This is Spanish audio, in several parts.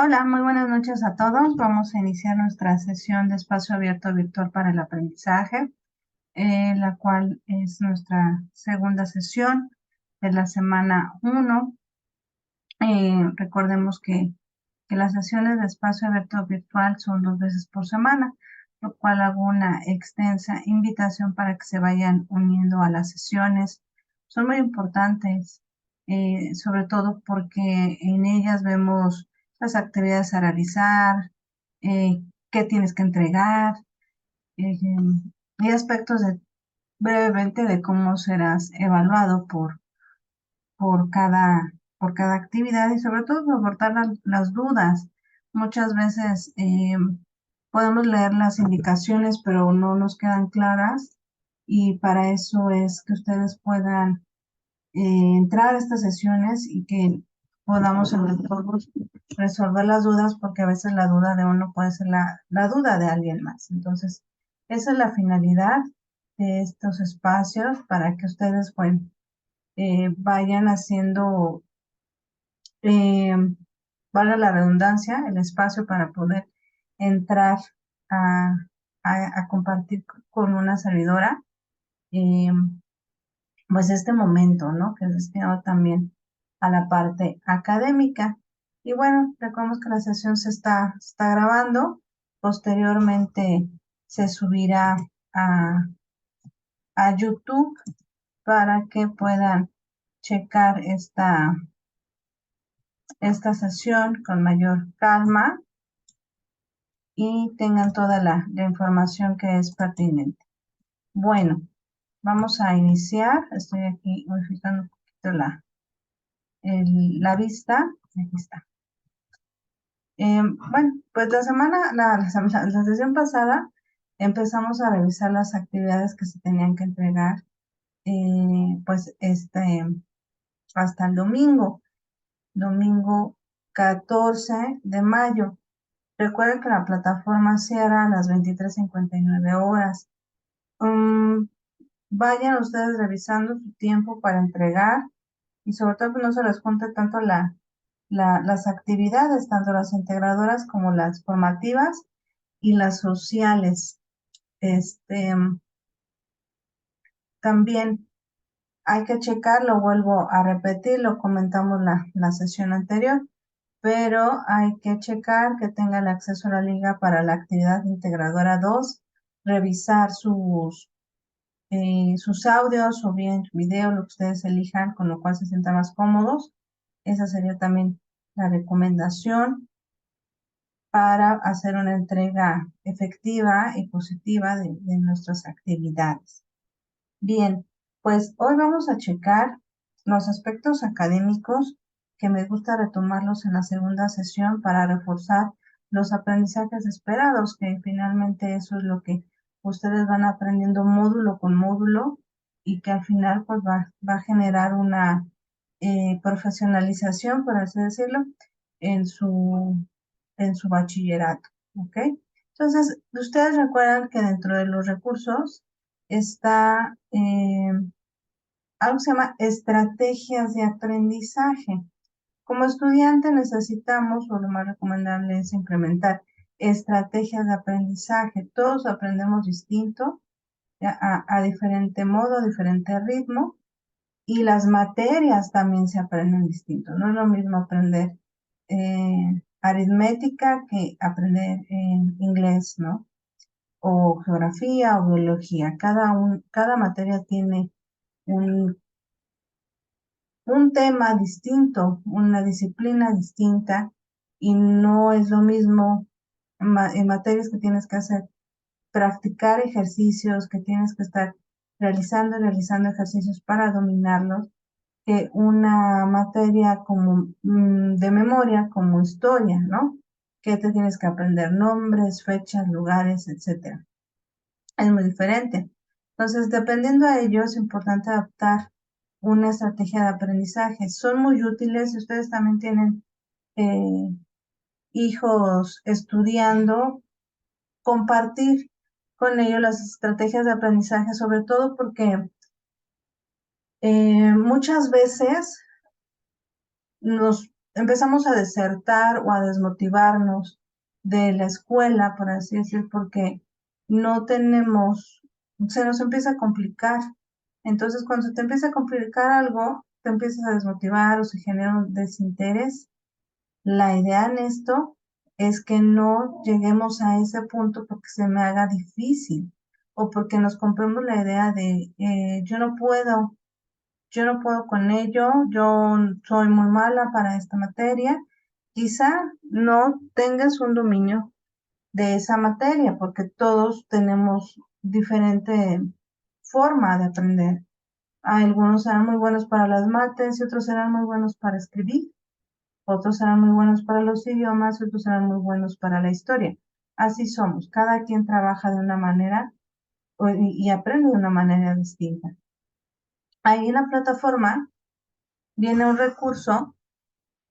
Hola, muy buenas noches a todos. Vamos a iniciar nuestra sesión de espacio abierto virtual para el aprendizaje, la cual es nuestra segunda sesión de la semana 1. Recordemos que las sesiones de espacio abierto virtual son 2 veces por semana, lo cual hago una extensa invitación para que se vayan uniendo a las sesiones. Son muy importantes, sobre todo porque en ellas vemos las actividades a realizar, qué tienes que entregar, eh, y aspectos brevemente de cómo serás evaluado por cada, por cada actividad y sobre todo por abordar las dudas. Muchas veces podemos leer las indicaciones, pero no nos quedan claras y para eso es que ustedes puedan entrar a estas sesiones y que podamos entre todos resolver las dudas, porque a veces la duda de uno puede ser la duda de alguien más. Entonces, esa es la finalidad de estos espacios para que ustedes, bueno, vayan haciendo, eh, valga la redundancia, el espacio para poder entrar a, a compartir con una servidora, eh, pues este momento, ¿no? Que es destinado también a la parte académica. Y bueno, recordemos que la sesión se está grabando, posteriormente se subirá a, a YouTube para que puedan checar esta sesión con mayor calma y tengan toda la información que es pertinente. Bueno, vamos a iniciar. Estoy aquí modificando un poquito la vista. Aquí está. Bueno, pues la sesión pasada empezamos a revisar las actividades que se tenían que entregar, pues hasta el domingo 14 de mayo. Recuerden que la plataforma cierra a las 23:59 horas. Mm, Vayan ustedes revisando su tiempo para entregar y sobre todo que no se les junte tanto las actividades, tanto las integradoras como las formativas y las sociales. Este, También hay que checar, lo vuelvo a repetir, lo comentamos la sesión anterior, pero hay que checar que tenga el acceso a la liga para la actividad integradora 2, revisar sus audios o bien video, lo que ustedes elijan, con lo cual se sientan más cómodos. Esa sería también la recomendación para hacer una entrega efectiva y positiva de nuestras actividades. Bien, pues hoy vamos a checar los aspectos académicos que me gusta retomarlos en la segunda sesión para reforzar los aprendizajes esperados, que finalmente eso es lo que ustedes van aprendiendo módulo con módulo y que al final pues va a generar una profesionalización, por así decirlo, en su bachillerato, ¿ok? Entonces, ustedes recuerdan que dentro de los recursos está algo que se llama estrategias de aprendizaje. Como estudiante necesitamos, o lo más recomendable es implementar estrategias de aprendizaje. Todos aprendemos distinto, a diferente modo, a diferente ritmo, y las materias también se aprenden distinto. No es lo mismo aprender aritmética que aprender en inglés, ¿no? O geografía o biología. Cada materia tiene un, un tema distinto, una disciplina distinta, y no es lo mismo en materias que tienes que hacer, practicar ejercicios, que tienes que estar realizando ejercicios para dominarlos, que una materia como de memoria, como historia, ¿no? Que te tienes que aprender nombres, fechas, lugares, etcétera. Es muy diferente. Entonces, dependiendo de ello, es importante adaptar una estrategia de aprendizaje. Son muy útiles si ustedes también tienen eh, hijos estudiando, compartir con ellos las estrategias de aprendizaje, sobre todo porque muchas veces nos empezamos a desertar o a desmotivarnos de la escuela, por así decir, porque no tenemos, se nos empieza a complicar. Entonces, cuando se te empieza a complicar algo, te empiezas a desmotivar o se genera un desinterés. La idea en esto es que no lleguemos a ese punto porque se me haga difícil o porque nos compremos la idea de yo no puedo con ello, yo soy muy mala para esta materia. Quizá no tengas un dominio de esa materia porque todos tenemos diferente forma de aprender. Algunos serán muy buenos para las mates y otros serán muy buenos para escribir. Otros serán muy buenos para los idiomas y otros serán muy buenos para la historia. Así somos. Cada quien trabaja de una manera y aprende de una manera distinta. Ahí en la plataforma viene un recurso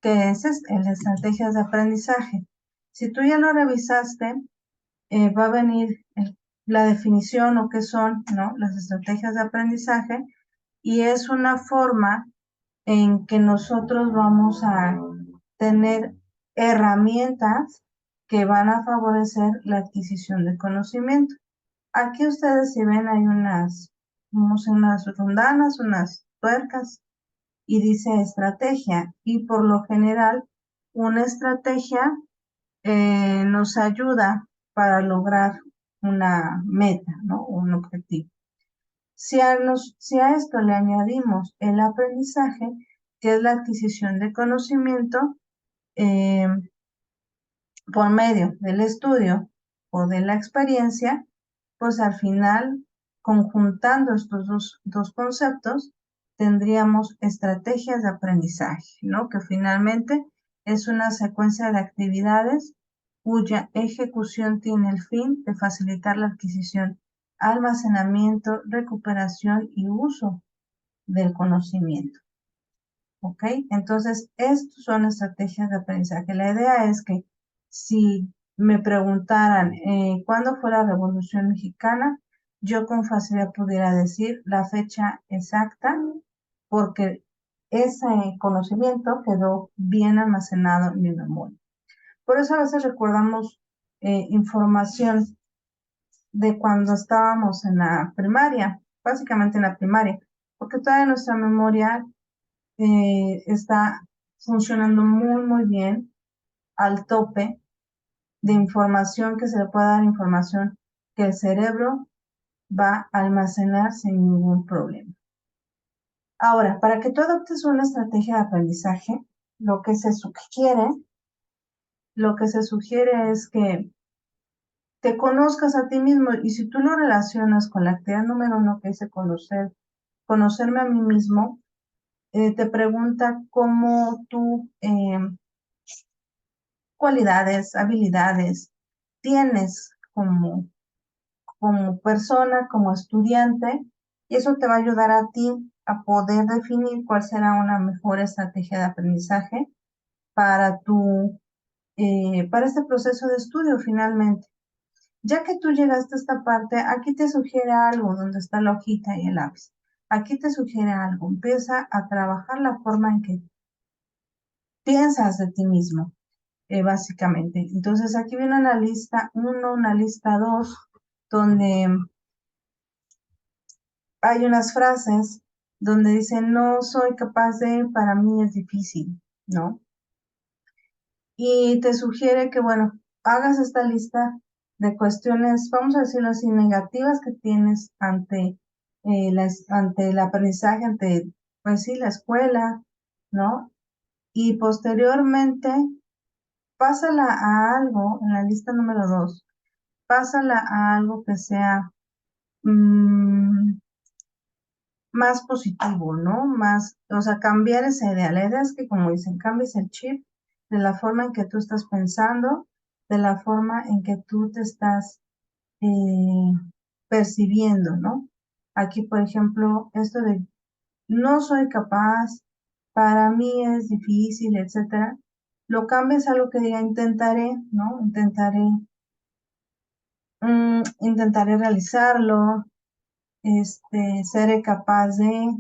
que es el de estrategias de aprendizaje. Si tú ya lo revisaste, va a venir la definición o qué son, ¿no? Las estrategias de aprendizaje y es una forma en que nosotros vamos a tener herramientas que van a favorecer la adquisición de conocimiento. Aquí ustedes si ven hay unas rundanas, unas tuercas y dice estrategia y por lo general una estrategia nos ayuda para lograr una meta, ¿no? Un objetivo. Si a esto le añadimos el aprendizaje, que es la adquisición de conocimiento eh, por medio del estudio o de la experiencia, pues al final, conjuntando estos dos conceptos, tendríamos estrategias de aprendizaje, ¿no? Que finalmente es una secuencia de actividades cuya ejecución tiene el fin de facilitar la adquisición, almacenamiento, recuperación y uso del conocimiento. ¿Ok? Entonces, estas son estrategias de aprendizaje. La idea es que si me preguntaran cuándo fue la Revolución Mexicana, yo con facilidad pudiera decir la fecha exacta porque ese conocimiento quedó bien almacenado en mi memoria. Por eso a veces recordamos información de cuando estábamos en la primaria, básicamente en la primaria, porque toda nuestra memoria está funcionando muy, muy bien al tope de información que se le pueda dar información que el cerebro va a almacenar sin ningún problema. Ahora, para que tú adoptes una estrategia de aprendizaje, lo que se sugiere, lo que se sugiere es que te conozcas a ti mismo y si tú lo relacionas con la actividad número uno que dice conocerme a mí mismo, te pregunta cómo tú cualidades, habilidades tienes como persona, como estudiante, y eso te va a ayudar a ti a poder definir cuál será una mejor estrategia de aprendizaje para para este proceso de estudio finalmente. Ya que tú llegaste a esta parte, aquí te sugiere algo donde está la hojita y el lápiz. Aquí te sugiere algo. Empieza a trabajar la forma en que piensas de ti mismo básicamente. Entonces aquí viene una lista 1, una lista 2, donde hay unas frases donde dice, no soy capaz de, para mí es difícil, ¿no? Y te sugiere que, bueno, hagas esta lista de cuestiones, vamos a decirlo así, negativas que tienes ante el aprendizaje, ante, pues sí, la escuela, ¿no? Y posteriormente, pásala a algo en la lista número 2, pásala a algo que sea mm, más positivo, ¿no? Más, o sea, cambiar esa idea. La idea es que, como dicen, cambies el chip de la forma en que tú estás pensando, de la forma en que tú te estás eh, percibiendo, ¿no? Aquí, por ejemplo, esto de no soy capaz, para mí es difícil, etcétera, lo cambies a lo que diga intentaré, ¿no? Intentaré realizarlo, seré capaz de...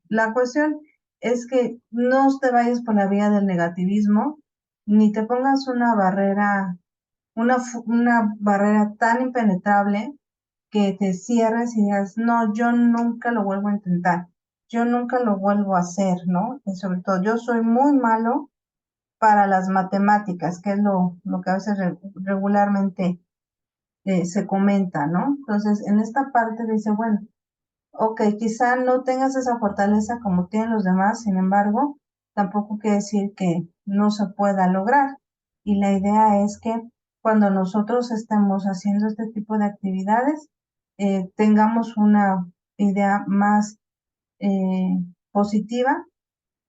La cuestión es que no te vayas por la vía del negativismo, ni te pongas una barrera, una barrera tan impenetrable que te cierres y digas, no, yo nunca lo vuelvo a intentar, yo nunca lo vuelvo a hacer, ¿no? Y sobre todo, yo soy muy malo para las matemáticas, que es lo que a veces regularmente se comenta, ¿no? Entonces, en esta parte dice, bueno, ok, quizá no tengas esa fortaleza como tienen los demás, sin embargo, tampoco quiere decir que no se pueda lograr. Y la idea es que cuando nosotros estemos haciendo este tipo de actividades, tengamos una idea más eh, positiva,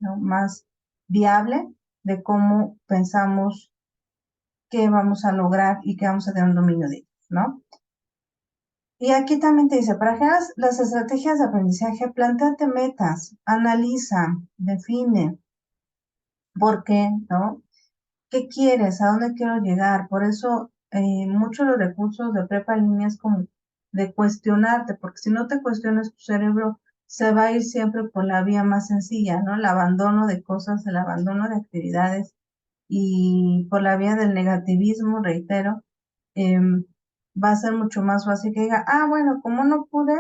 ¿no? Más viable de cómo pensamos que vamos a lograr y que vamos a tener un dominio de ellos, ¿no? Y aquí también te dice, para crear las estrategias de aprendizaje, plantéate metas, analiza, define por qué, ¿no? ¿Qué quieres? ¿A dónde quiero llegar? Por eso, muchos de los recursos de prepa en línea es como de cuestionarte, porque si no te cuestionas, tu cerebro se va a ir siempre por la vía más sencilla, ¿no? El abandono de cosas, el abandono de actividades y por la vía del negativismo, reitero, va a ser mucho más fácil que diga, ah, bueno, como no pude,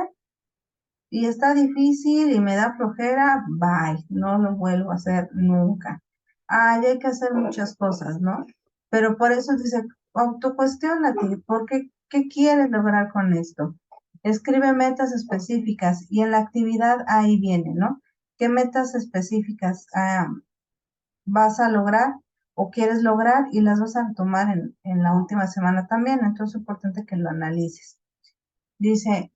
y está difícil y me da flojera, bye, no lo vuelvo a hacer nunca. Ay, hay que hacer muchas cosas, ¿no? Pero por eso dice, autocuestiónate, ¿por qué, qué quieres lograr con esto? Escribe metas específicas y en la actividad ahí viene, ¿no? ¿Qué metas específicas vas a lograr o quieres lograr y las vas a tomar en la última semana también? Entonces es importante que lo analices. Dice,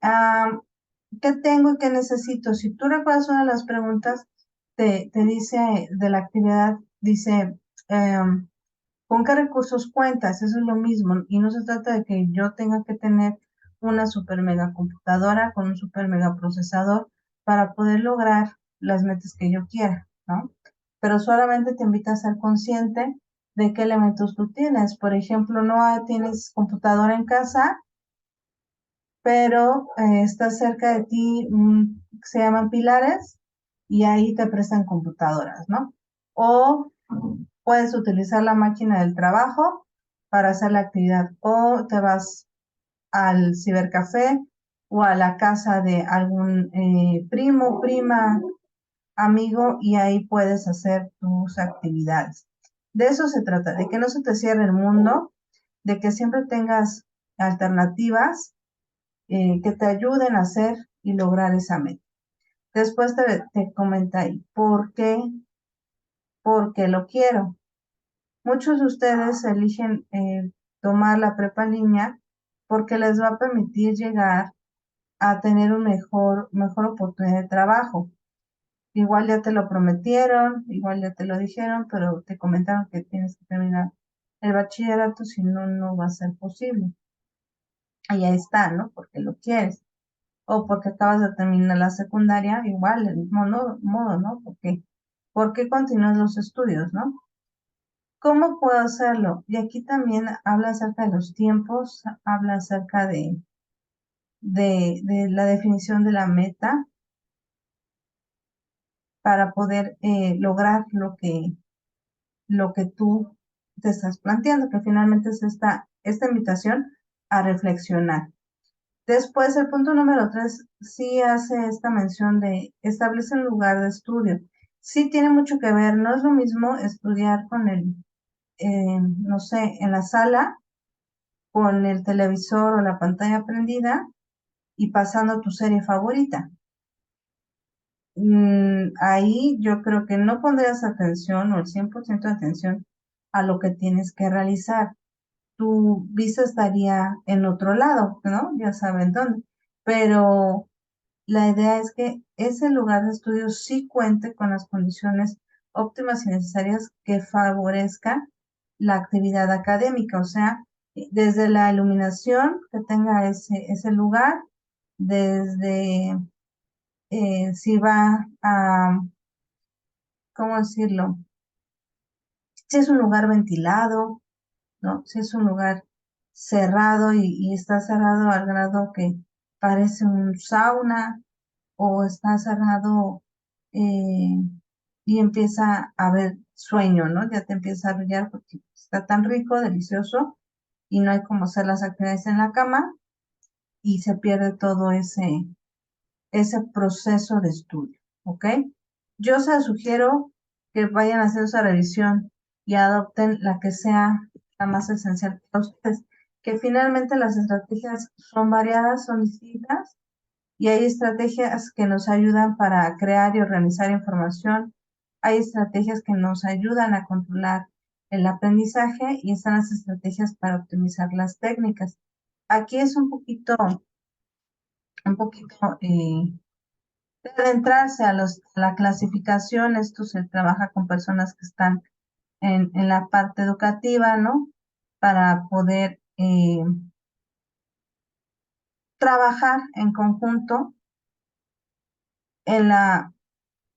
¿qué tengo y qué necesito? Si tú recuerdas una de las preguntas, te dice de la actividad, dice, ¿con qué recursos cuentas? Eso es lo mismo. Y no se trata de que yo tenga que tener una super mega computadora con un super mega procesador para poder lograr las metas que yo quiera, ¿no? Pero solamente te invita a ser consciente de qué elementos tú tienes. Por ejemplo, no tienes computadora en casa, pero está cerca de ti, se llaman pilares y ahí te prestan computadoras, ¿no? O puedes utilizar la máquina del trabajo para hacer la actividad o te vas al cibercafé o a la casa de algún primo, prima, amigo y ahí puedes hacer tus actividades. De eso se trata, de que no se te cierre el mundo, de que siempre tengas alternativas que te ayuden a hacer y lograr esa meta. Después te comenta ahí, ¿por qué? Porque lo quiero. Muchos de ustedes eligen tomar la prepa en línea porque les va a permitir llegar a tener un mejor oportunidad de trabajo. Igual ya te lo prometieron, igual ya te lo dijeron, pero te comentaron que tienes que terminar el bachillerato, si no, no va a ser posible. Y ahí está, ¿no? Porque lo quieres. O porque acabas de terminar la secundaria, igual, el mismo modo, ¿no? ¿Por qué continúas los estudios, no? ¿Cómo puedo hacerlo? Y aquí también habla acerca de los tiempos, habla acerca de la definición de la meta para poder lograr lo que tú te estás planteando, que finalmente es esta invitación a reflexionar. Después, el punto número 3 sí hace esta mención de establece un lugar de estudio. Sí tiene mucho que ver, no es lo mismo estudiar con no sé, en la sala, con el televisor o la pantalla prendida y pasando tu serie favorita. Ahí yo creo que no pondrías atención o el 100% de atención a lo que tienes que realizar. Tu vista estaría en otro lado, ¿no? Ya saben dónde. Pero la idea es que ese lugar de estudio sí cuente con las condiciones óptimas y necesarias que favorezcan la actividad académica, o sea, desde la iluminación que tenga ese lugar, desde si va a, ¿cómo decirlo? Si es un lugar ventilado, ¿no? Si es un lugar cerrado y está cerrado al grado que parece un sauna o está cerrado, eh, y empieza a haber sueño, ¿no? Ya te empieza a arrullar porque está tan rico, delicioso, y no hay como hacer las actividades en la cama y se pierde todo ese proceso de estudio, ¿ok? Yo se sugiero que vayan a hacer esa revisión y adopten la que sea la más esencial para ustedes, que finalmente las estrategias son variadas, son distintas, y hay estrategias que nos ayudan para crear y organizar información, hay estrategias que nos ayudan a controlar el aprendizaje y están las estrategias para optimizar las técnicas. Aquí es un poquito de adentrarse a la clasificación. Esto se trabaja con personas que están en la parte educativa, ¿no? Para poder trabajar en conjunto en la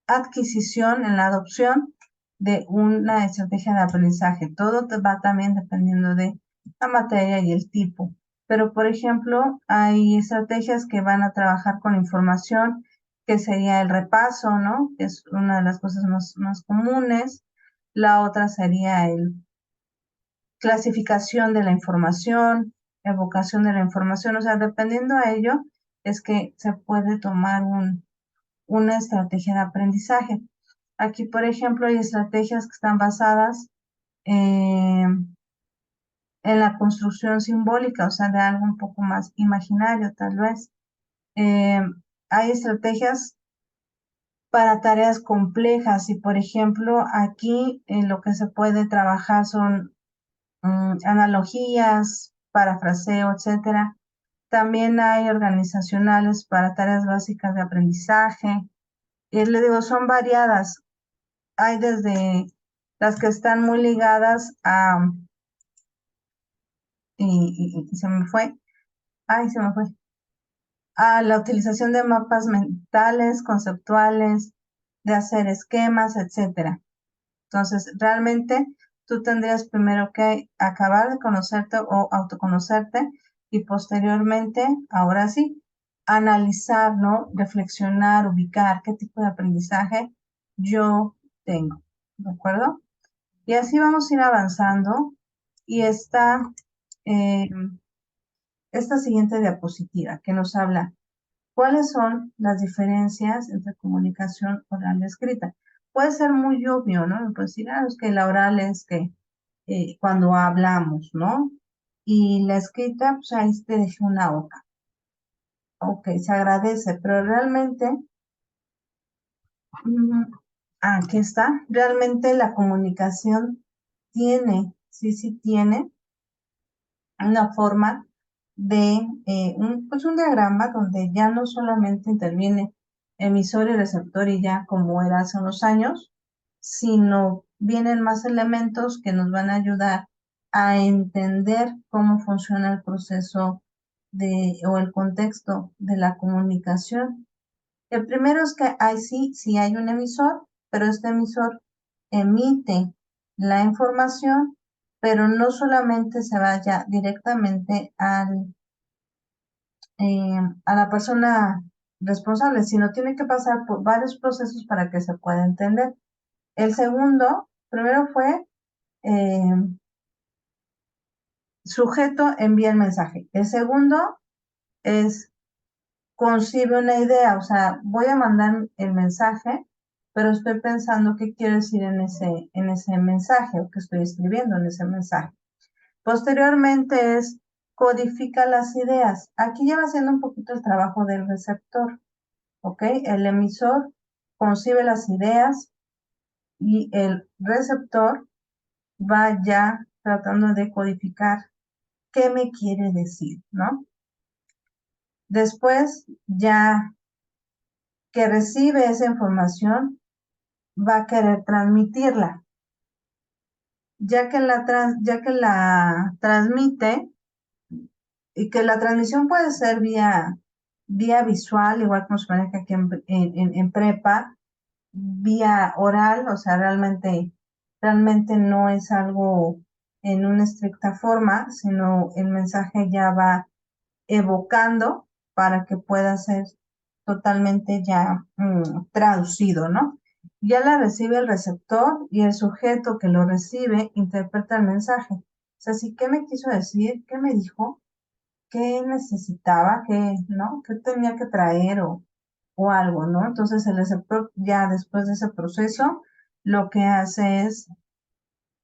adquisición, en la adopción de una estrategia de aprendizaje. Todo va también dependiendo de la materia y el tipo. Pero, por ejemplo, hay estrategias que van a trabajar con información, que sería el repaso, ¿no? Que es una de las cosas más comunes. La otra sería el clasificación de la información, evocación de la información. O sea, dependiendo a ello, es que se puede tomar una estrategia de aprendizaje. Aquí, por ejemplo, hay estrategias que están basadas eh, en la construcción simbólica, o sea, de algo un poco más imaginario, tal vez. Eh, Hay estrategias para tareas complejas y, por ejemplo, aquí lo que se puede trabajar son analogías, parafraseo, etcétera. También hay organizacionales para tareas básicas de aprendizaje. Y le digo, son variadas. Hay desde las que están muy ligadas y se me fue, se me fue, a la utilización de mapas mentales, conceptuales, de hacer esquemas, etcétera. Entonces, realmente tú tendrías primero que acabar de conocerte o autoconocerte y posteriormente, ahora sí, analizar, ¿no? Reflexionar, ubicar qué tipo de aprendizaje yo tengo, ¿de acuerdo? Y así vamos a ir avanzando. Y eh, esta siguiente diapositiva que nos habla cuáles son las diferencias entre comunicación oral y escrita. Puede ser muy obvio, ¿no? Pues decir, es que la oral es que cuando hablamos, ¿no? Y la escrita, pues ahí te dejé una hoja. Ok, se agradece, pero realmente, mm, aquí está, realmente la comunicación sí tiene una forma de pues un diagrama donde ya no solamente interviene emisor y receptor y ya como era hace unos años, sino vienen más elementos que nos van a ayudar a entender cómo funciona el proceso o el contexto de la comunicación. El primero es que sí hay un emisor, pero este emisor emite la información, pero no solamente se vaya directamente a la persona responsable, sino tiene que pasar por varios procesos para que se pueda entender. El segundo, primero fue eh, sujeto envía el mensaje. El segundo es concibe una idea, o sea, voy a mandar el mensaje, pero estoy pensando qué quiero decir en ese mensaje o qué estoy escribiendo en ese mensaje. Posteriormente es codifica las ideas. Aquí ya va haciendo un poquito el trabajo del receptor, ¿ok? El emisor concibe las ideas y el receptor va ya tratando de codificar qué me quiere decir, ¿no? Después, ya que recibe esa información, va a querer transmitirla. Ya que la transmite, y que la transmisión puede ser vía visual, igual como se maneja aquí en prepa, vía oral, o sea, realmente no es algo en una estricta forma, sino el mensaje ya va evocando para que pueda ser totalmente ya traducido, ¿no? Ya la recibe el receptor y el sujeto que lo recibe interpreta el mensaje. O sea, sí, ¿qué me quiso decir? ¿Qué me dijo? ¿Qué necesitaba? ¿Qué, no? ¿Qué tenía que traer o algo, ¿no? Entonces el receptor ya después de ese proceso lo que hace es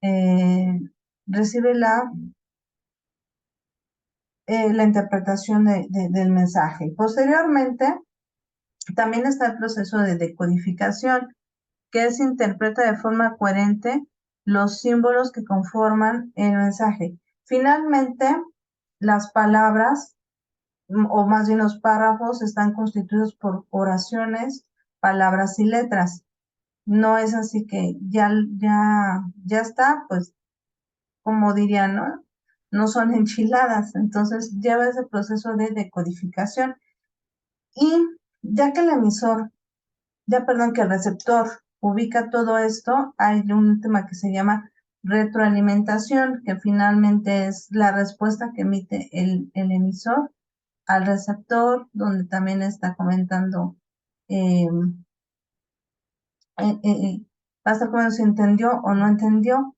eh, recibe la interpretación del mensaje. Posteriormente, también está el proceso de decodificación, que es interpreta de forma coherente los símbolos que conforman el mensaje. Finalmente, las palabras, o más bien los párrafos, están constituidos por oraciones, palabras y letras. No es así que ya está, pues, como dirían, ¿no? No son enchiladas. Entonces, lleva ese proceso de decodificación. Y ya que el emisor, ya perdón, que el receptor ubica todo esto, hay un tema que se llama retroalimentación, que finalmente es la respuesta que emite el emisor al receptor, donde también está comentando, eh, va a estar comentando si entendió o no entendió.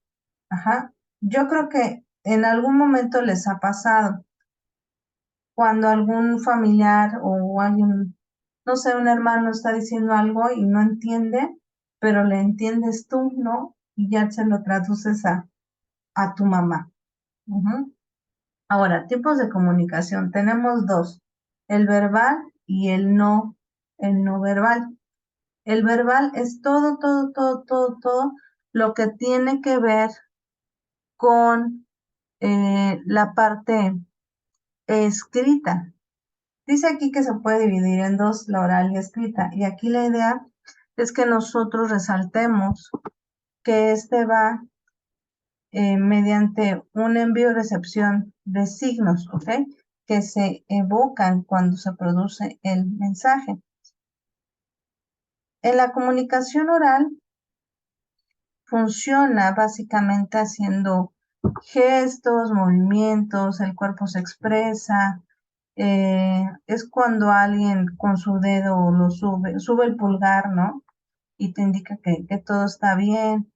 Ajá. Yo creo que en algún momento les ha pasado cuando algún familiar o alguien, no sé, un hermano está diciendo algo y no entiende, pero le entiendes tú, ¿no? Y ya se lo traduces a tu mamá. Ujú. Ahora, tipos de comunicación. Tenemos dos, el verbal y el no verbal. El verbal es todo lo que tiene que ver con la parte escrita. Dice aquí que se puede dividir en dos, la oral y escrita. Y aquí la idea es que nosotros resaltemos que este va mediante un envío y recepción de signos, ¿ok? Que se evocan cuando se produce el mensaje. En la comunicación oral funciona básicamente haciendo gestos, movimientos, el cuerpo se expresa. Es cuando alguien con su dedo lo sube el pulgar, ¿no? Y te indica que todo está bien.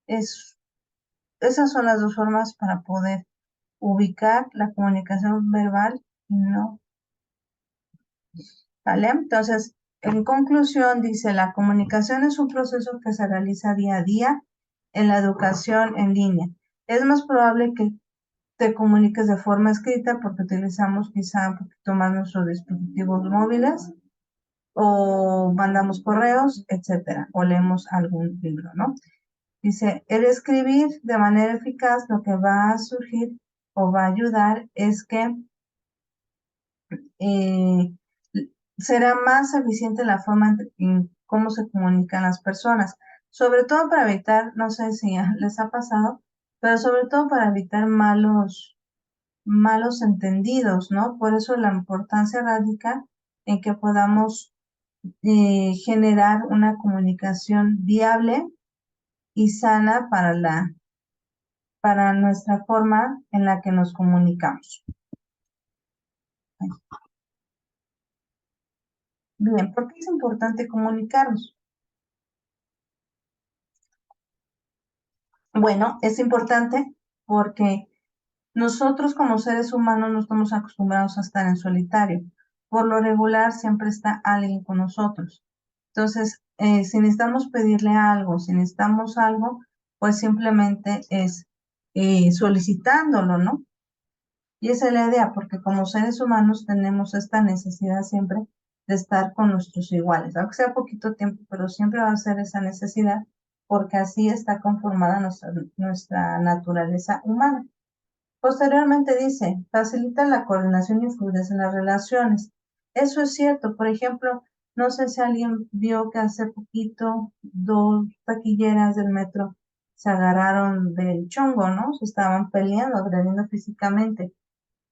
Esas son las dos formas para poder ubicar la comunicación verbal y no, ¿vale? Entonces, en conclusión, dice, la comunicación es un proceso que se realiza día a día en la educación en línea. Es más probable que te comuniques de forma escrita porque utilizamos quizá un poquito más nuestros dispositivos móviles o mandamos correos, etcétera, o leemos algún libro, ¿no? Dice, el escribir de manera eficaz lo que va a surgir o va a ayudar es que eh, será más eficiente la forma en cómo se comunican las personas, sobre todo para evitar, no sé si les ha pasado, pero sobre todo para evitar malos entendidos, ¿no? Por eso la importancia radica en que podamos generar una comunicación viable y sana para nuestra forma en la que nos comunicamos. Bien, ¿por qué es importante comunicarnos? Bueno, es importante porque nosotros como seres humanos no estamos acostumbrados a estar en solitario. Por lo regular siempre está alguien con nosotros. Entonces, si necesitamos pedirle algo, si necesitamos algo, pues simplemente es solicitándolo, ¿no? Y esa es la idea, porque como seres humanos tenemos esta necesidad siempre de estar con nuestros iguales, aunque sea poquito tiempo, pero siempre va a ser esa necesidad, porque así está conformada nuestra naturaleza humana. Posteriormente dice, facilita la coordinación y fluidez en las relaciones. Eso es cierto. Por ejemplo, no sé si alguien vio que hace poquito dos taquilleras del metro se agarraron del chongo, ¿no? Se estaban peleando, agrediendo físicamente.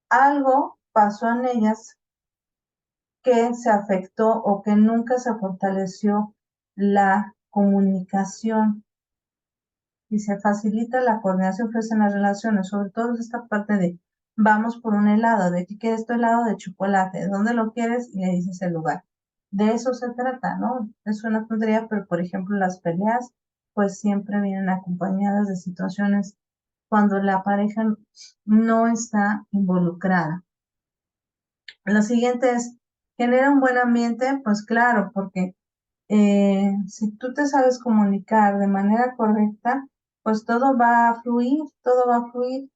Algo pasó en ellas que se afectó o que nunca se fortaleció la comunicación y se facilita la coordinación pues, en las relaciones, sobre todo esta parte de vamos por un helado, ¿de qué quieres tu helado? De chocolate, ¿de dónde lo quieres? Y le dices el lugar. de eso se trata, ¿no? Es una tontería, pero por ejemplo las peleas pues siempre vienen acompañadas de situaciones cuando la pareja no está involucrada. Lo siguiente es, genera un buen ambiente, pues claro, porque si tú te sabes comunicar de manera correcta, pues todo va a fluir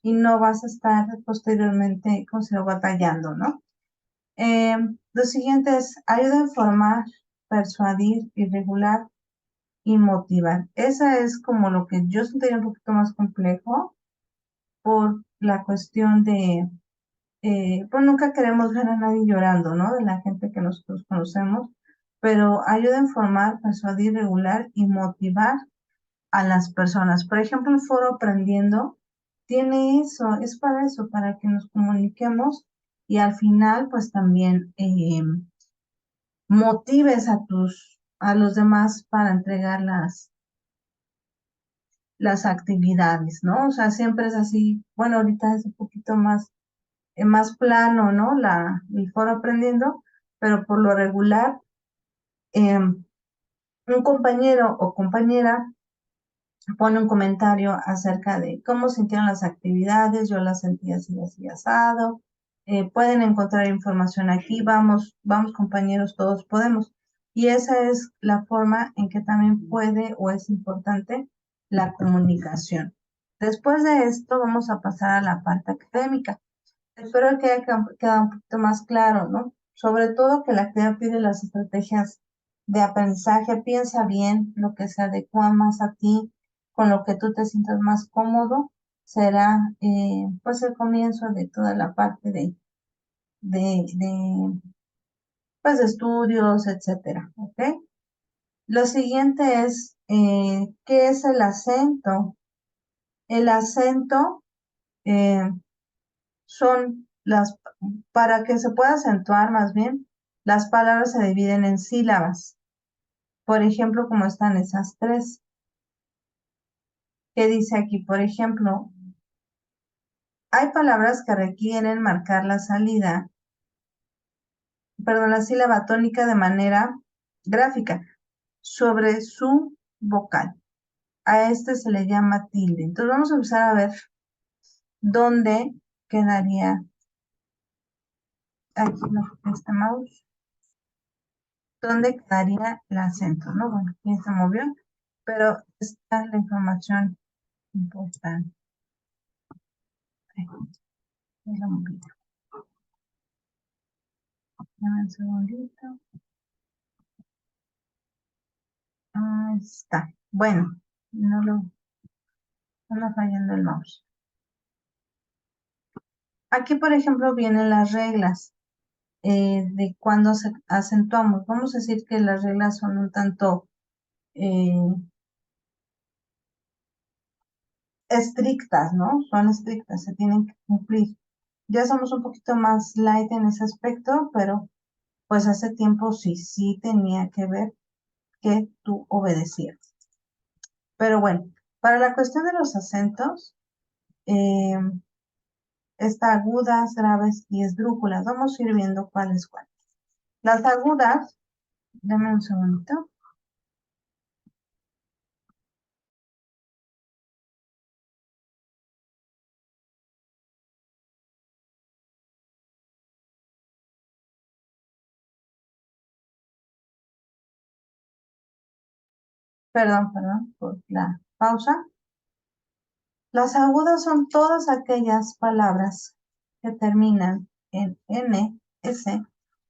y no vas a estar posteriormente, como se lo batallando, ¿no? Lo siguiente es, ayuda a informar, persuadir y regular y motivar. Esa es como lo que yo sentiría un poquito más complejo por la cuestión de, pues nunca queremos ver a nadie llorando, ¿no? De la gente que nosotros conocemos, pero ayuda a informar, persuadir, regular y motivar a las personas. Por ejemplo, el foro Aprendiendo tiene eso, es para eso, para que nos comuniquemos y al final, pues también motives a los demás para entregar las actividades, ¿no? O sea, siempre es así, bueno, ahorita es un poquito más plano, ¿no? El foro Aprendiendo, pero por lo regular, un compañero o compañera pone un comentario acerca de cómo sintieron las actividades, yo las sentí así, así, asado. Pueden encontrar información aquí, vamos compañeros, todos podemos. Y esa es la forma en que también puede o es importante la comunicación. Después de esto vamos a pasar a la parte académica. Espero que haya quedado un poquito más claro, ¿no? Sobre todo que la actividad pide las estrategias de aprendizaje. Piensa bien lo que se adecua más a ti, con lo que tú te sientas más cómodo, será pues el comienzo de toda la parte de pues de estudios, etcétera, ¿ok? Lo siguiente es, ¿qué es el acento? El acento eh, son para que se pueda acentuar más bien, las palabras se dividen en sílabas. Por ejemplo, como están esas tres. ¿Qué dice aquí? Por ejemplo, hay palabras que requieren marcar la salida, perdón, la sílaba tónica de manera gráfica sobre su vocal. A este se le llama tilde. Entonces vamos a empezar a ver dónde quedaría aquí este mouse. ¿Dónde quedaría el acento? ¿No? Bueno, aquí se movió, pero esta es la información importante. Ahí, ya la moví. Dame un segundito. Ahí está. Bueno, no está fallando el mouse. Aquí, por ejemplo, vienen las reglas de cuando acentuamos. Vamos a decir que las reglas son un tanto eh, estrictas, ¿no? Son estrictas, se tienen que cumplir. Ya somos un poquito más light en ese aspecto, pero pues hace tiempo sí tenía que ver que tú obedecías. Pero bueno, para la cuestión de los acentos, eh, está agudas, graves y esdrújulas. Vamos a ir viendo cuál es cuál. Las agudas, dame un segundito. Perdón por la pausa. Las agudas son todas aquellas palabras que terminan en N, S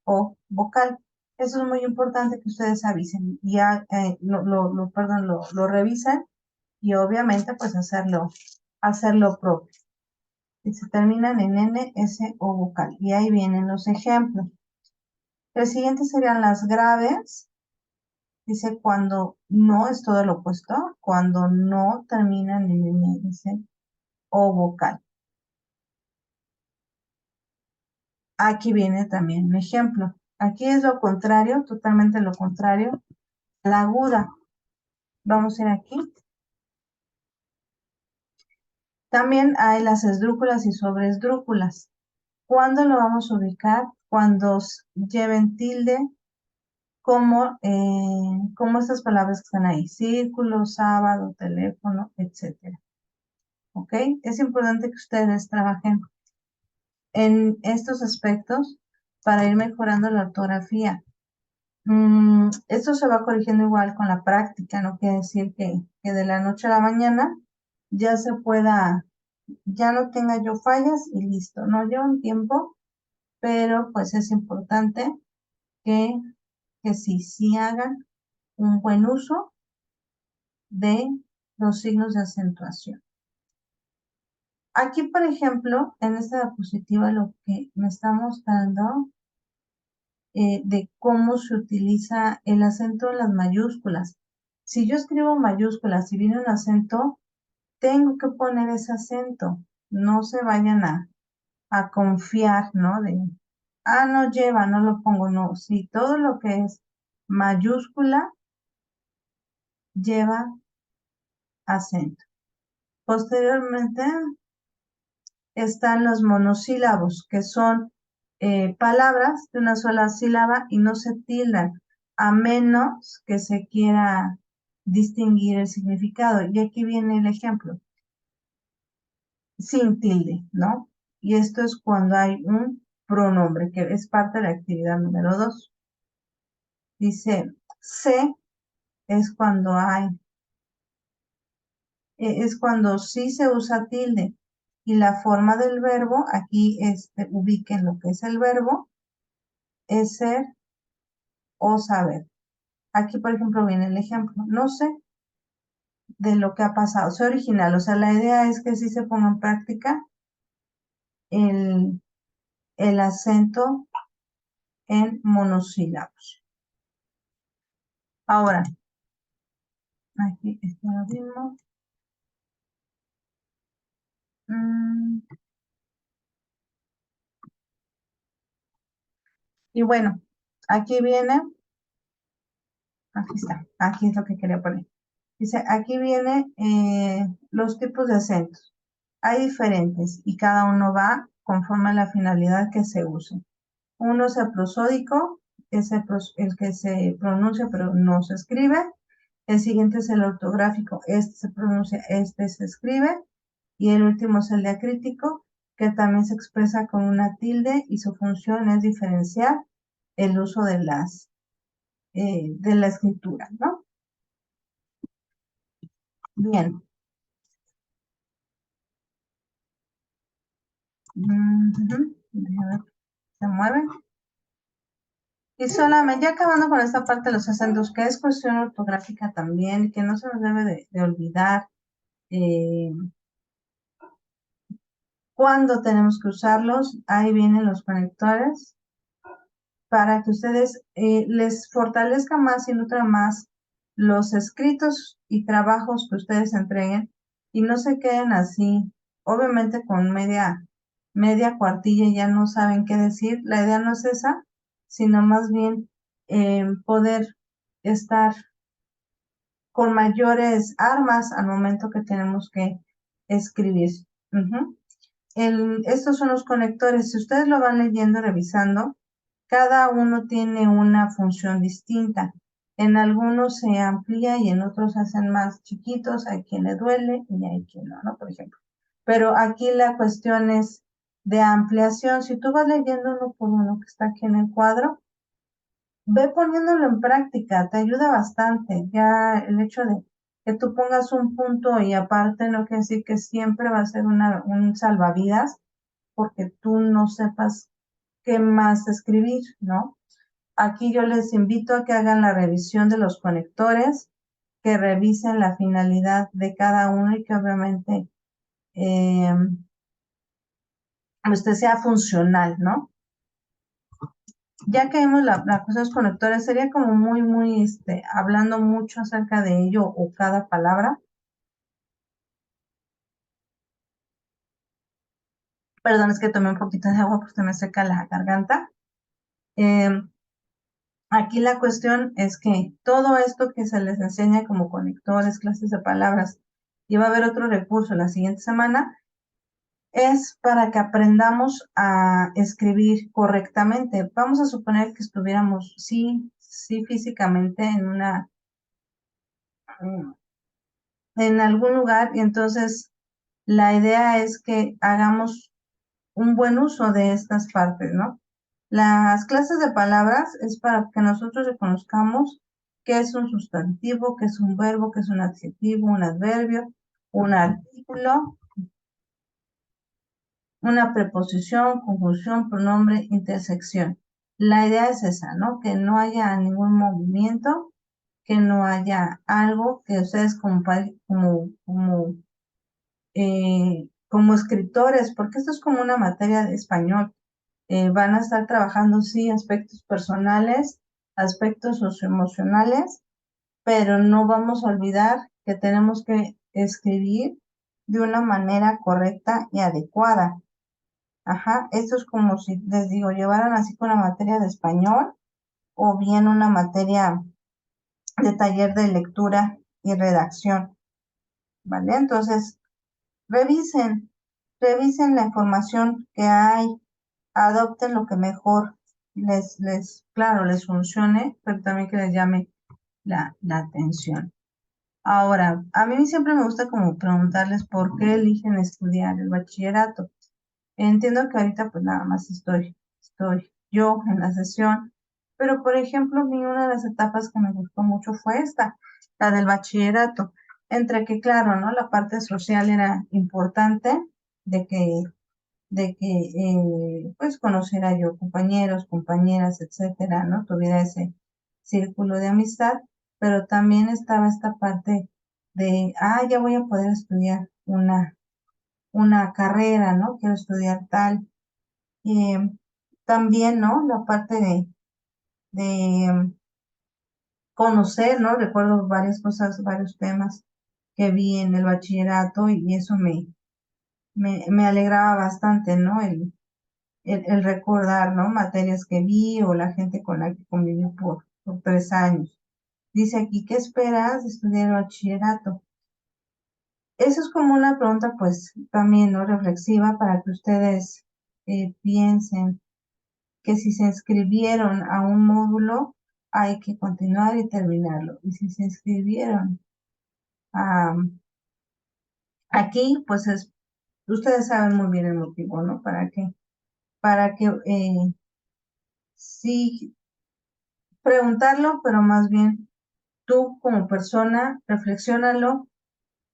o vocal. Eso es muy importante que ustedes avisen. Ya lo revisen y obviamente pues hacerlo propio. Y se terminan en N, S o vocal. Y ahí vienen los ejemplos. El siguiente serían las graves. Dice cuando no es todo lo opuesto, cuando no terminan en N, S o vocal. Aquí viene también un ejemplo. Aquí es lo contrario, totalmente lo contrario. La aguda. Vamos a ir aquí. También hay las esdrújulas y sobreesdrújulas. ¿Cuándo lo vamos a ubicar? Cuando lleven tilde como estas palabras que están ahí, círculo, sábado, teléfono, etcétera. ¿Ok? Es importante que ustedes trabajen en estos aspectos para ir mejorando la ortografía. Esto se va corrigiendo igual con la práctica, no quiere decir que de la noche a la mañana ya se pueda, ya no tenga yo fallas y listo. No lleva un tiempo, pero pues es importante que, que sí hagan un buen uso de los signos de acentuación. Aquí, por ejemplo, en esta diapositiva lo que me está mostrando de cómo se utiliza el acento en las mayúsculas. Si yo escribo mayúsculas y viene un acento, tengo que poner ese acento. No se vayan a confiar, ¿no? No lleva, no lo pongo, no. Si todo lo que es mayúscula lleva acento. Posteriormente están los monosílabos, que son palabras de una sola sílaba y no se tildan, a menos que se quiera distinguir el significado. Y aquí viene el ejemplo, sin tilde, ¿no? Y esto es cuando hay un pronombre, que es parte de la actividad número 2. Dice, se es cuando es cuando sí se usa tilde. Y la forma del verbo, aquí ubiquen lo que es el verbo, es ser o saber. Aquí, por ejemplo, viene el ejemplo. No sé de lo que ha pasado. Soy original. O sea, la idea es que sí se ponga en práctica el acento en monosílabos. Ahora, aquí está lo mismo. Y bueno, aquí viene, aquí está, aquí es lo que quería poner. Dice, aquí viene los tipos de acentos. Hay diferentes y cada uno va conforme a la finalidad que se use. Uno es el prosódico, es el que se pronuncia pero no se escribe. El siguiente es el ortográfico, este se pronuncia, este se escribe. Y el último es el diacrítico, que también se expresa con una tilde y su función es diferenciar el uso de la escritura, ¿no? Bien. Déjame ver, se mueve. Y solamente, ya acabando con esta parte de los acentos, que es cuestión ortográfica también, que no se nos debe de olvidar cuándo tenemos que usarlos. Ahí vienen los conectores para que ustedes les fortalezca más y nutra más los escritos y trabajos que ustedes entreguen y no se queden así, obviamente con media cuartilla y ya no saben qué decir. La idea no es esa, sino más bien poder estar con mayores armas al momento que tenemos que escribir. Estos son los conectores. Si ustedes lo van leyendo, revisando, cada uno tiene una función distinta. En algunos se amplía y en otros se hacen más chiquitos. Hay quien le duele y hay quien no, ¿no? Por ejemplo. Pero aquí la cuestión es de ampliación. Si tú vas leyendo uno por uno que está aquí en el cuadro, ve poniéndolo en práctica, te ayuda bastante. Ya el hecho de que tú pongas un punto y aparte no quiere decir que siempre va a ser un salvavidas porque tú no sepas qué más escribir, ¿no? Aquí yo les invito a que hagan la revisión de los conectores, que revisen la finalidad de cada uno y que obviamente eh, usted sea funcional, ¿no? Ya que vimos la cosa de los conectores, sería como muy, hablando mucho acerca de ello o cada palabra. Perdón, es que tomé un poquito de agua porque me seca la garganta. Aquí la cuestión es que todo esto que se les enseña como conectores, clases de palabras, y va a haber otro recurso la siguiente semana, es para que aprendamos a escribir correctamente. Vamos a suponer que estuviéramos, sí, sí físicamente en algún lugar, y entonces la idea es que hagamos un buen uso de estas partes, ¿no? Las clases de palabras es para que nosotros reconozcamos qué es un sustantivo, qué es un verbo, qué es un adjetivo, un adverbio, un artículo, una preposición, conjunción, pronombre, intersección. La idea es esa, ¿no? Que no haya ningún movimiento, que no haya algo que ustedes como escritores, porque esto es como una materia de español, van a estar trabajando, sí, aspectos personales, aspectos socioemocionales, pero no vamos a olvidar que tenemos que escribir de una manera correcta y adecuada. Ajá, esto es como si les digo, llevaran así con la materia de español o bien una materia de taller de lectura y redacción, ¿vale? Entonces, revisen, revisen la información que hay, adopten lo que mejor claro, les funcione, pero también que les llame la atención. Ahora, a mí siempre me gusta como preguntarles por qué eligen estudiar el bachillerato. Entiendo que ahorita pues nada más estoy yo en la sesión, pero por ejemplo, a mí una de las etapas que me gustó mucho fue esta, la del bachillerato, entre que claro, ¿no? La parte social era importante, de que, pues conociera yo compañeros, compañeras, etcétera, ¿no? Tuviera ese círculo de amistad, pero también estaba esta parte de, ya voy a poder estudiar una carrera, ¿no? Quiero estudiar tal. También, ¿no? La parte de conocer, ¿no? Recuerdo varias cosas, varios temas que vi en el bachillerato y eso me alegraba bastante, ¿no? El recordar, ¿no? Materias que vi o la gente con la que conviví por 3 años. Dice aquí, ¿qué esperas de estudiar el bachillerato? Eso es como una pregunta, pues, también, ¿no? Reflexiva para que ustedes piensen que si se inscribieron a un módulo, hay que continuar y terminarlo. Y si se inscribieron a, aquí, pues ustedes saben muy bien el motivo, ¿no? Para que sí preguntarlo, pero más bien tú como persona, reflexiónalo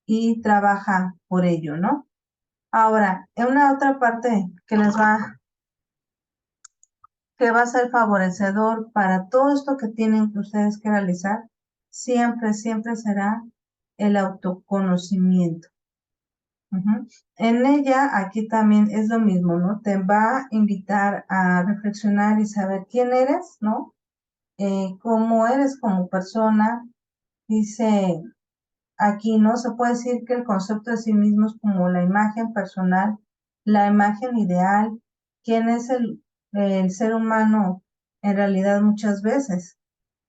y trabaja por ello, ¿no? Ahora, en una otra parte que va a ser favorecedor para todo esto que tienen que ustedes que realizar, siempre, siempre será el autoconocimiento. Ujú. En ella, aquí también es lo mismo, ¿no? Te va a invitar a reflexionar y saber quién eres, ¿no? Cómo eres como persona. Dice aquí, ¿no? Se puede decir que el concepto de sí mismo es como la imagen personal, la imagen ideal, quién es el ser humano en realidad muchas veces.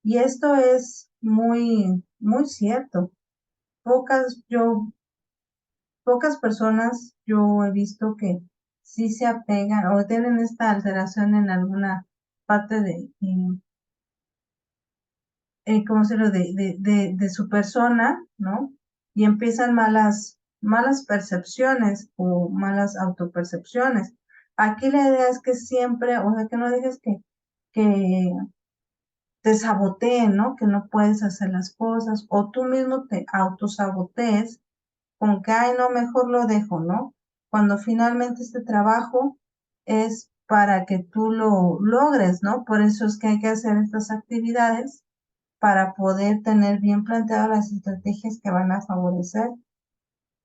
Y esto es muy, muy cierto. Pocas personas yo he visto que sí se apegan o tienen esta alteración en alguna parte ¿cómo se lo? De su persona, ¿no? Y empiezan malas percepciones o malas autopercepciones. Aquí la idea es que siempre, o sea, que no dejes que te saboteen, ¿no? Que no puedes hacer las cosas, o tú mismo te autosabotees con que, ay, no, mejor lo dejo, ¿no? Cuando finalmente este trabajo es para que tú lo logres, ¿no? Por eso es que hay que hacer estas actividades para poder tener bien planteadas las estrategias que van a favorecer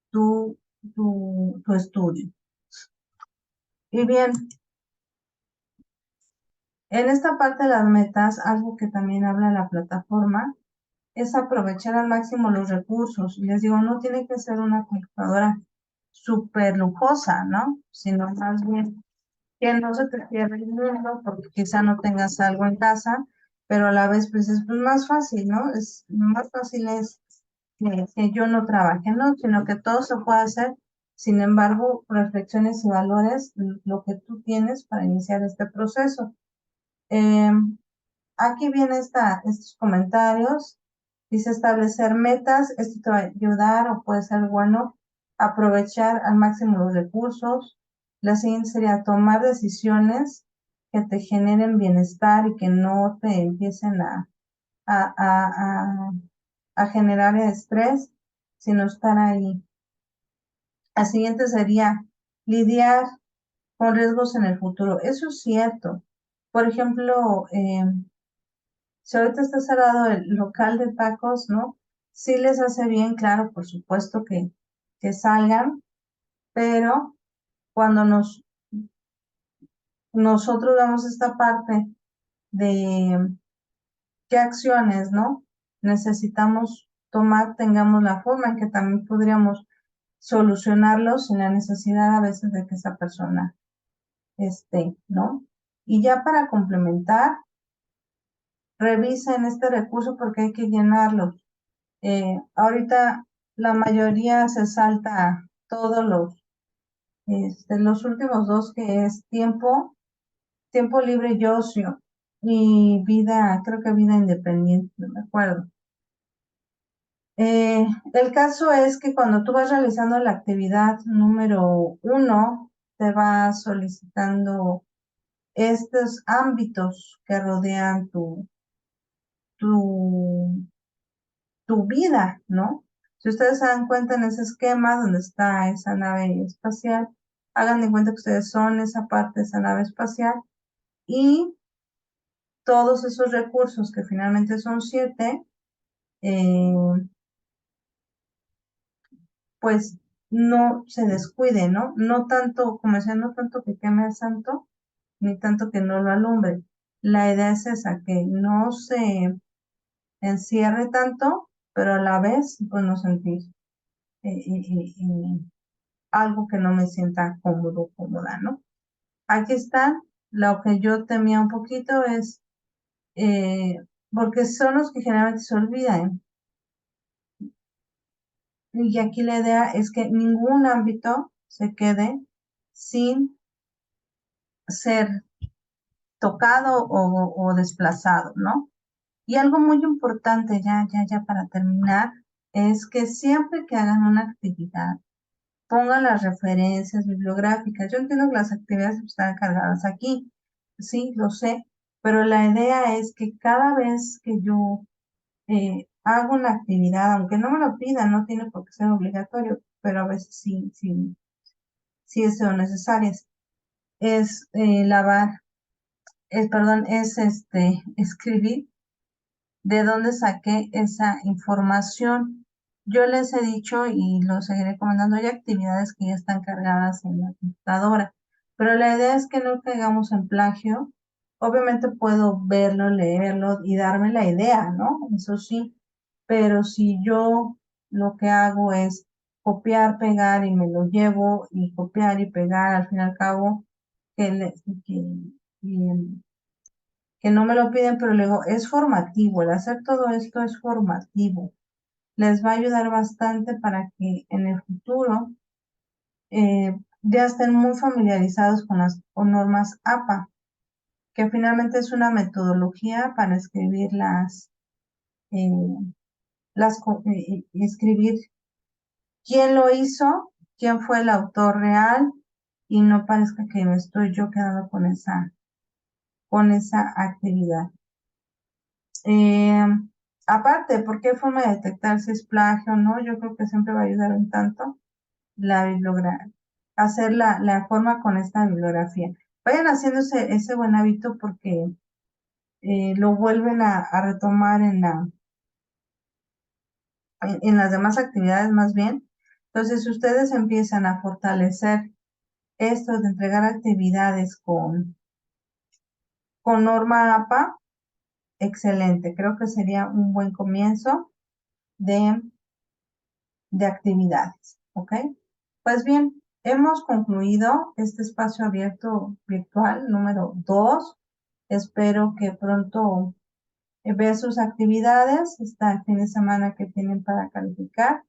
tu, tu estudio. Y bien, en esta parte de las metas, algo que también habla la plataforma es aprovechar al máximo los recursos. Les digo, no tiene que ser una computadora súper lujosa, ¿no? Sino más bien que no se te cierre el mundo porque quizá no tengas algo en casa, pero a la vez pues es pues, más fácil, ¿no? Es más fácil es que yo no trabaje, ¿no? Sino que todo se puede hacer. Sin embargo, reflexiones y valores lo que tú tienes para iniciar este proceso. Eh, aquí viene estos comentarios. Dice establecer metas. Esto te va a ayudar o puede ser bueno aprovechar al máximo los recursos. La siguiente sería tomar decisiones que te generen bienestar y que no te empiecen a, a, a, a generar estrés, sino estar ahí. La siguiente sería lidiar con riesgos en el futuro. Eso es cierto. Por ejemplo, si ahorita está cerrado el local de tacos, ¿no? Sí les hace bien, claro, por supuesto que salgan, pero cuando nosotros damos esta parte de qué acciones, ¿no? Necesitamos tomar, tengamos la forma en que también podríamos solucionarlos sin la necesidad a veces de que esa persona esté, ¿no? Y ya para complementar, revisen este recurso porque hay que llenarlo. Ahorita la mayoría se salta todos los últimos dos que es tiempo libre y ocio y vida, creo que vida independiente, no me acuerdo. El caso es que cuando tú vas realizando la actividad número 1, te va solicitando estos ámbitos que rodean tu, tu vida, ¿no? Si ustedes se dan cuenta en ese esquema donde está esa nave espacial, hagan de cuenta que ustedes son esa parte de esa nave espacial y todos esos recursos que finalmente son 7, eh, pues no se descuide, ¿no? No tanto, como decía, no tanto que queme el santo, ni tanto que no lo alumbre. La idea es esa, que no se encierre tanto, pero a la vez, pues no sentir algo que no me sienta cómodo, cómoda, ¿no? Aquí está, lo que yo temía un poquito es, porque son los que generalmente se olvidan, y aquí la idea es que ningún ámbito se quede sin ser tocado o desplazado, ¿no? Y algo muy importante ya para terminar, es que siempre que hagan una actividad, pongan las referencias bibliográficas. Yo entiendo que las actividades están cargadas aquí, sí, lo sé, pero la idea es que cada vez que yo hago una actividad, aunque no me lo pidan, no tiene por qué ser obligatorio, pero a veces sí es necesario, es escribir de dónde saqué esa información. Yo les he dicho y lo seguiré comentando, hay actividades que ya están cargadas en la computadora, pero la idea es que no caigamos en plagio. Obviamente puedo verlo, leerlo y darme la idea, ¿no? Eso sí, pero si yo lo que hago es copiar, pegar y me lo llevo y copiar y pegar, al fin y al cabo, que, le- que, y, que no me lo piden, pero luego es formativo, el hacer todo esto es formativo. Les va a ayudar bastante para que en el futuro ya estén muy familiarizados con con normas APA, que finalmente es una metodología para escribir eh, y escribir quién lo hizo, quién fue el autor real y no parezca que me estoy yo quedando con esa actividad. Eh, Aparte, ¿por qué forma de detectar si es plagio o no? Yo creo que siempre va a ayudar un tanto la bibliografía, hacer la forma con esta bibliografía. Vayan haciéndose ese buen hábito porque lo vuelven a retomar en las demás actividades más bien. Entonces, si ustedes empiezan a fortalecer esto de entregar actividades con norma APA, excelente. Creo que sería un buen comienzo de actividades, ¿ok? Pues bien, hemos concluido este espacio abierto virtual número 2. Espero que pronto vean sus actividades, este fin de semana que tienen para calificar,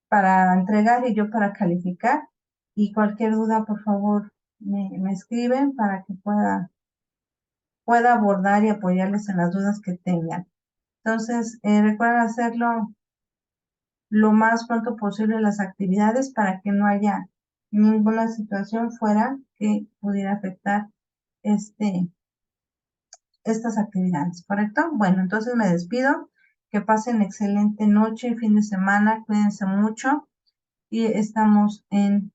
para entregar y yo para calificar. Y cualquier duda, por favor, me escriben para que pueda pueda abordar y apoyarles en las dudas que tengan. Entonces, recuerden hacerlo lo más pronto posible las actividades para que no haya ninguna situación fuera que pudiera afectar estas actividades, ¿correcto? Bueno, entonces me despido. Que pasen excelente noche y fin de semana. Cuídense mucho y estamos en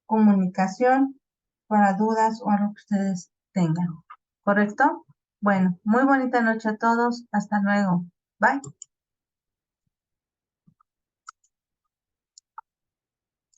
comunicación para dudas o algo que ustedes tengan, ¿correcto? Bueno, muy bonita noche a todos. Hasta luego. Bye.